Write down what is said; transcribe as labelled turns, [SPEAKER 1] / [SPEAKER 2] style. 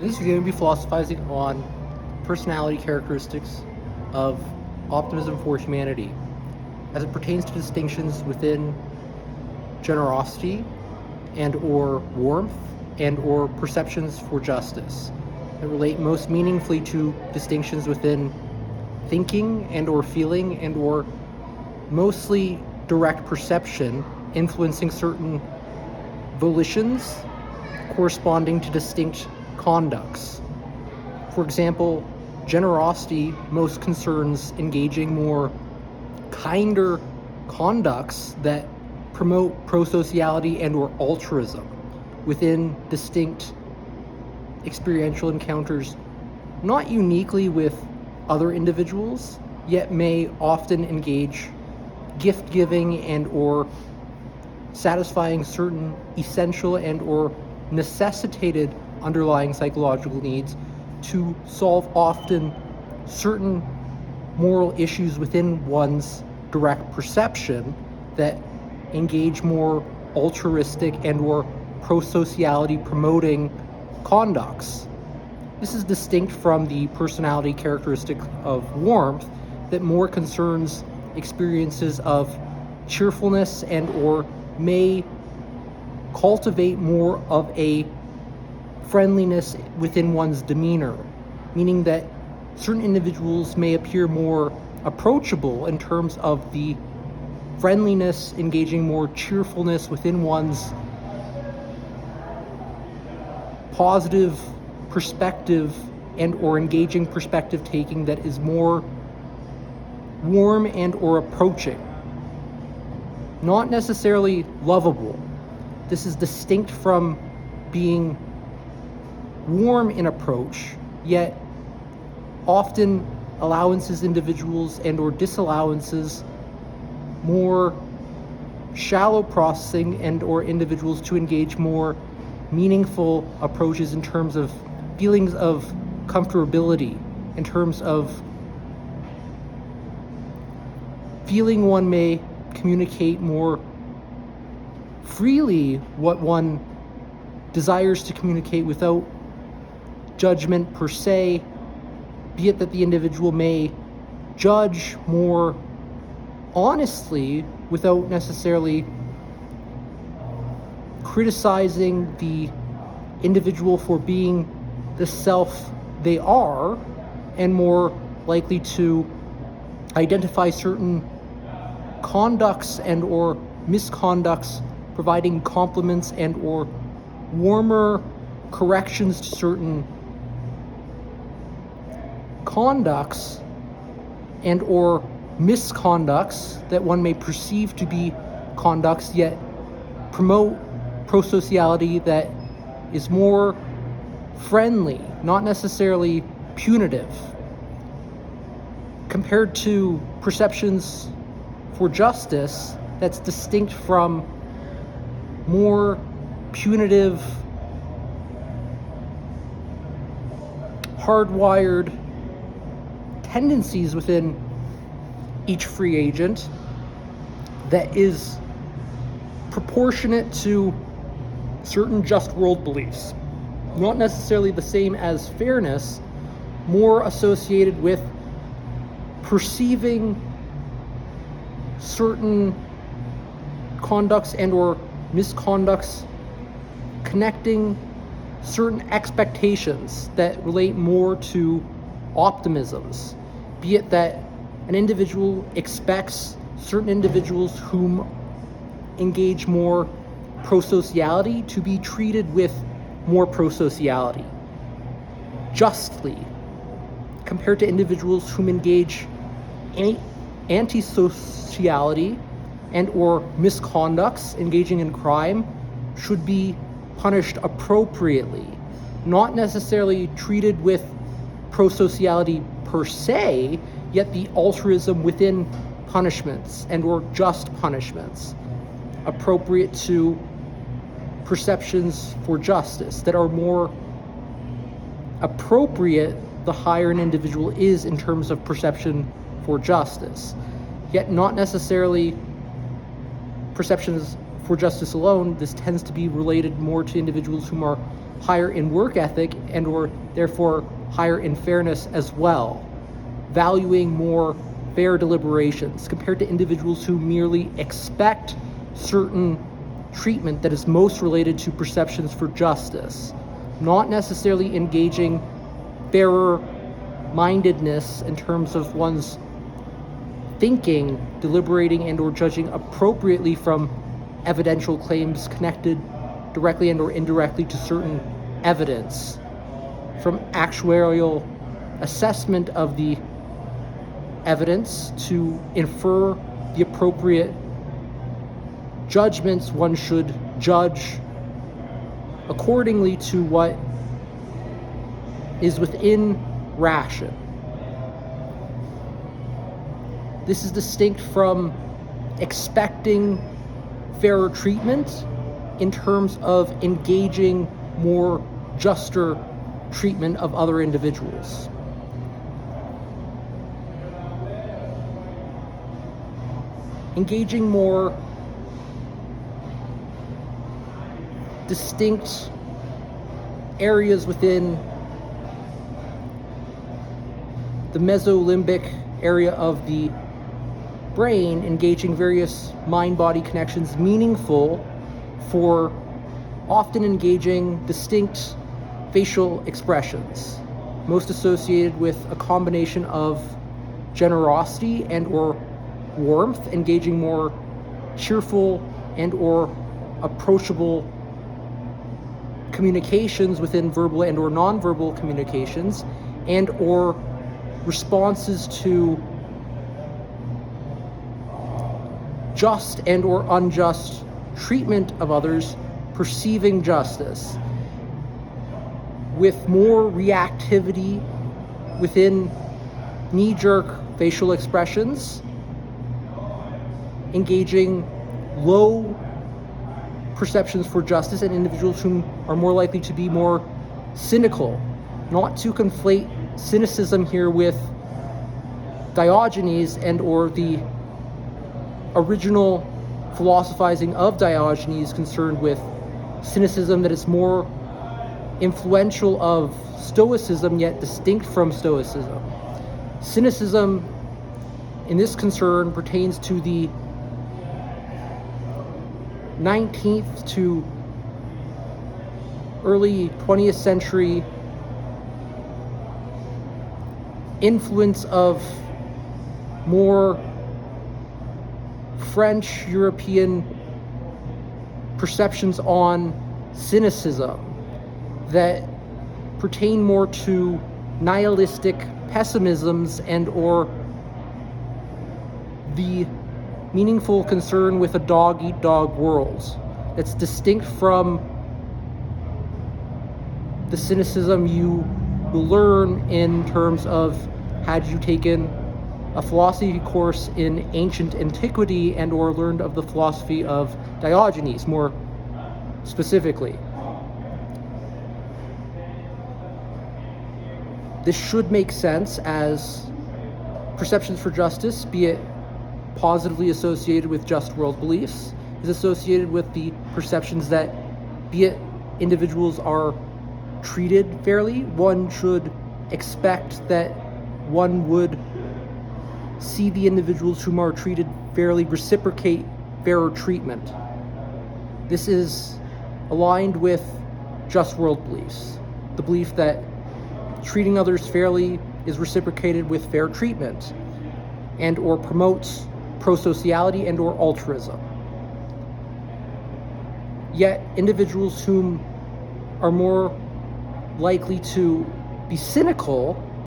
[SPEAKER 1] This is going to be philosophizing on personality characteristics of optimism for humanity as it pertains to distinctions within generosity and or warmth and or perceptions for justice that relate most meaningfully to distinctions within thinking and or feeling and or mostly direct perception influencing certain volitions corresponding to distinct conducts. For example, generosity most concerns engaging more kinder conducts that promote prosociality and or altruism within distinct experiential encounters, not uniquely with other individuals, yet may often engage gift giving and or satisfying certain essential and or necessitated underlying psychological needs to solve often certain moral issues within one's direct perception that engage more altruistic and or prosociality promoting conducts. This is distinct from the personality characteristic of warmth that more concerns experiences of cheerfulness and or may cultivate more of a friendliness within one's demeanor, meaning that certain individuals may appear more approachable in terms of the friendliness, engaging more cheerfulness within one's positive perspective and or engaging perspective taking that is more warm and or approaching, not necessarily lovable. This is distinct from being warm in approach, yet often allowances individuals and or disallowances more shallow processing and or individuals to engage more meaningful approaches in terms of feelings of comfortability, in terms of feeling one may communicate more freely what one desires to communicate without judgment per se, be it that the individual may judge more honestly without necessarily criticizing the individual for being the self they are, and more likely to identify certain conducts and or misconducts, providing compliments and or warmer corrections to certain conducts and or misconducts that one may perceive to be conducts, yet promote prosociality that is more friendly, not necessarily punitive, compared to perceptions for justice that's distinct from more punitive, hardwired tendencies within each free agent that is proportionate to certain just world beliefs. Not necessarily the same as fairness, more associated with perceiving certain conducts and or misconducts, connecting certain expectations that relate more to optimisms, be it that an individual expects certain individuals whom engage more prosociality to be treated with more prosociality justly, compared to individuals whom engage antisociality and or misconducts, engaging in crime, should be punished appropriately, not necessarily treated with prosociality per se, yet the altruism within punishments and or just punishments appropriate to perceptions for justice that are more appropriate the higher an individual is in terms of perception for justice, yet not necessarily perceptions for justice alone. This tends to be related more to individuals whom are higher in work ethic and or therefore higher in fairness as well, valuing more fair deliberations compared to individuals who merely expect certain treatment that is most related to perceptions for justice, not necessarily engaging fairer mindedness in terms of one's thinking, deliberating, and or judging appropriately from evidential claims connected directly and or indirectly to certain evidence, from actuarial assessment of the evidence to infer the appropriate judgments one should judge accordingly to what is within ration. This is distinct from expecting fairer treatment in terms of engaging more juster treatment of other individuals. Engaging more distinct areas within the mesolimbic area of the brain, engaging various mind-body connections meaningful for often engaging distinct facial expressions, most associated with a combination of generosity and or warmth, engaging more cheerful and or approachable communications within verbal and or nonverbal communications, and or responses to just and or unjust treatment of others, perceiving justice, with more reactivity within knee-jerk facial expressions, engaging low perceptions for justice, and individuals who are more likely to be more cynical. Not to conflate cynicism here with Diogenes and or the original philosophizing of Diogenes concerned with cynicism that is more influential of Stoicism yet distinct from Stoicism. Cynicism in this concern pertains to the 19th to early 20th century influence of more French European perceptions on cynicism that pertain more to nihilistic pessimisms and or the meaningful concern with a dog-eat-dog world that's distinct from the cynicism you will learn in terms of had you taken a philosophy course in ancient antiquity and or learned of the philosophy of Diogenes more specifically. This should make sense as perceptions for justice, be it positively associated with just world beliefs, is associated with the perceptions that, be it individuals are treated fairly, one should expect that one would see the individuals whom are treated fairly reciprocate fairer treatment. This is aligned with just world beliefs, the belief that treating others fairly is reciprocated with fair treatment and or promotes pro-sociality and or altruism. Yet individuals whom are more likely to be cynical